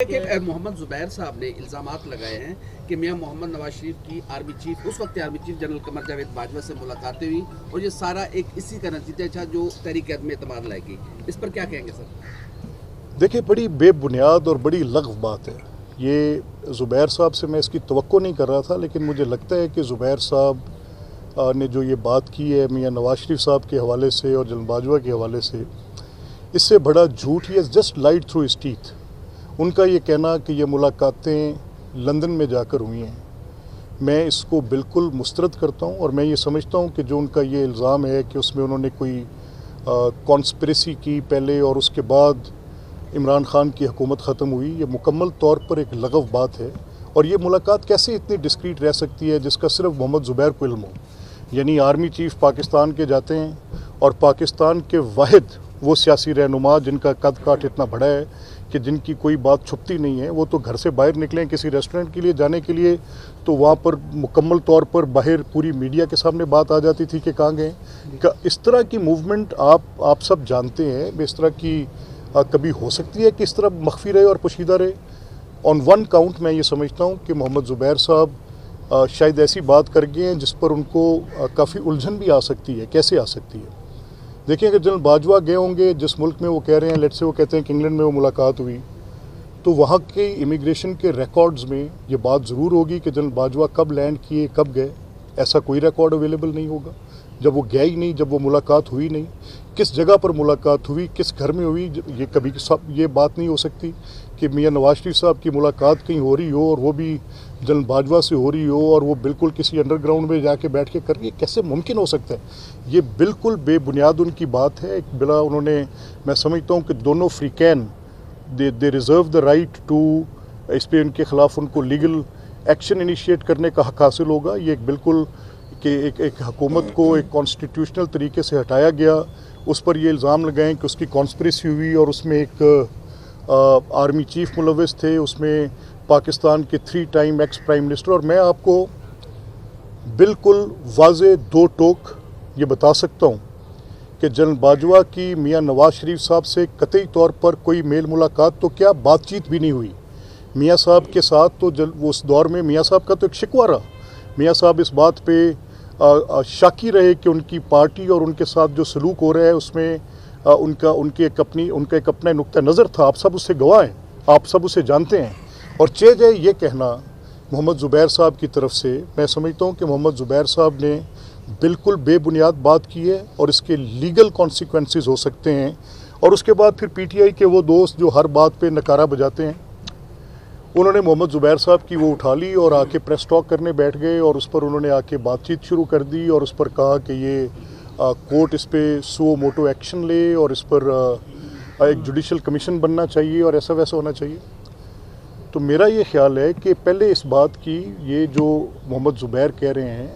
کہ محمد زبیر صاحب نے الزامات لگائے ہیں کہ میاں محمد نواز شریف کی آرمی چیف اس وقت army chief general Qamar Javed Bajwa سے ملاقاتیں ہوئی اور یہ سارا ایک اسی کا نتیجہ تھا جو تحریک عدم اعتماد لائے گی. اس پر کیا کہیں گے سر؟ دیکھیں بڑی بے بنیاد اور بڑی لغو بات ہے یہ. زبیر صاحب سے میں اس کی توقع نہیں کر رہا تھا، لیکن مجھے لگتا ہے کہ زبیر صاحب نے جو یہ بات کی ہے میاں نواز شریف صاحب کے حوالے سے اور جنرل باجوہ کے حوالے سے، اس سے بڑا جھوٹ. He just lied through his teeth. ان کا یہ کہنا کہ یہ ملاقاتیں لندن میں جا کر ہوئی ہیں، میں اس کو بالکل مسترد کرتا ہوں. اور میں یہ سمجھتا ہوں کہ جو ان کا یہ الزام ہے کہ اس میں انہوں نے کوئی کانسپریسی کی پہلے اور اس کے بعد عمران خان کی حکومت ختم ہوئی، یہ مکمل طور پر ایک لغو بات ہے. اور یہ ملاقات کیسے اتنی ڈسکریٹ رہ سکتی ہے جس کا صرف محمد زبیر کو علم ہو؟ یعنی آرمی چیف پاکستان کے جاتے ہیں اور پاکستان کے واحد وہ سیاسی رہنما جن کا قد کاٹ اتنا بڑا ہے کہ جن کی کوئی بات چھپتی نہیں ہے، وہ تو گھر سے باہر نکلیں کسی ریسٹورنٹ کے لیے جانے کے لیے تو وہاں پر مکمل طور پر باہر پوری میڈیا کے سامنے بات آ جاتی تھی کہ کہاں گئے. اس طرح کی موومنٹ آپ سب جانتے ہیں اس طرح کی کبھی ہو سکتی ہے کہ اس طرح مخفی رہے اور پوشیدہ رہے. آن ون کاؤنٹ میں یہ سمجھتا ہوں کہ محمد زبیر صاحب شاید ایسی بات کر گئے ہیں جس پر ان کو کافی الجھن بھی آ سکتی ہے. کیسے آ سکتی ہے؟ دیکھیں اگر جنرل باجوہ گئے ہوں گے جس ملک میں وہ کہہ رہے ہیں، لیٹ سے وہ کہتے ہیں کہ انگلینڈ میں وہ ملاقات ہوئی، تو وہاں کے امیگریشن کے ریکارڈز میں یہ بات ضرور ہوگی کہ جنرل باجوہ کب لینڈ کیے، کب گئے. ایسا کوئی ریکارڈ اویلیبل نہیں ہوگا جب وہ گئے ہی نہیں، جب وہ ملاقات ہوئی نہیں. کس جگہ پر ملاقات ہوئی، کس گھر میں ہوئی، یہ کبھی یہ بات نہیں ہو سکتی کہ میاں نواز شریف صاحب کی ملاقات کہیں ہو رہی ہو اور وہ بھی جنرل باجوہ سے ہو رہی ہو اور وہ بالکل کسی انڈر گراؤنڈ میں جا کے بیٹھ کے کر رہی ہے. کیسے ممکن ہو سکتا ہے؟ یہ بالکل بے بنیاد ان کی بات ہے. بلا انہوں نے، میں سمجھتا ہوں کہ دونوں فریقین دے ریزرو دا رائٹ ٹو، اس پہ ان کے خلاف ان کو لیگل ایکشن انیشیٹ کرنے کا حق حاصل ہوگا. یہ ایک بالکل کہ ایک حکومت کو ایک کانسٹیٹیوشنل طریقے سے ہٹایا گیا، اس پر یہ الزام لگائیں کہ اس کی کانسپریسی ہوئی اور اس میں ایک آرمی چیف ملوث تھے، اس میں پاکستان کے 3 ٹائم ایکس پرائم منسٹر. اور میں آپ کو بالکل واضح 2 ٹوک یہ بتا سکتا ہوں کہ جنرل باجوہ کی میاں نواز شریف صاحب سے قطعی طور پر کوئی میل ملاقات تو کیا بات چیت بھی نہیں ہوئی. میاں صاحب کے ساتھ تو اس دور میں میاں صاحب کا تو ایک شکوہ رہا. میاں صاحب اس بات پہ شاکی رہے کہ ان کی پارٹی اور ان کے ساتھ جو سلوک ہو رہا ہے اس میں ان کا ایک اپنا نقطہ نظر تھا. آپ سب اس سے گواہ ہیں، آپ سب اسے جانتے ہیں. اور جائے یہ کہنا محمد زبیر صاحب کی طرف سے، میں سمجھتا ہوں کہ محمد زبیر صاحب نے بالکل بے بنیاد بات کی ہے اور اس کے لیگل کانسیکوینسز ہو سکتے ہیں. اور اس کے بعد پھر پی ٹی آئی کے وہ دوست جو ہر بات پہ نکارہ بجاتے ہیں، انہوں نے محمد زبیر صاحب کی وہ اٹھا لی اور آ کے پریس ٹاک کرنے بیٹھ گئے اور اس پر انہوں نے آ کے بات چیت شروع کر دی اور اس پر کہا کہ یہ کورٹ اس پہ سو موٹو ایکشن لے اور اس پر ایک جوڈیشل کمیشن بننا چاہیے اور ایسا ویسا ہونا چاہیے. تو میرا یہ خیال ہے کہ پہلے اس بات کی، یہ جو محمد زبیر کہہ رہے ہیں،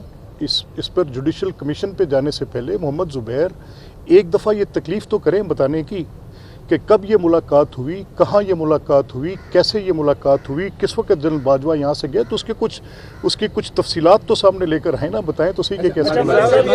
اس پر جوڈیشل کمیشن پہ جانے سے پہلے محمد زبیر ایک دفعہ یہ تکلیف تو کریں بتانے کی کہ کب یہ ملاقات ہوئی، کہاں یہ ملاقات ہوئی، کیسے یہ ملاقات ہوئی، کس وقت جنرل باجوہ یہاں سے گئے. تو اس کی کچھ تفصیلات تو سامنے لے کر آئیں نا، بتائیں تو صحیح کہ کیسے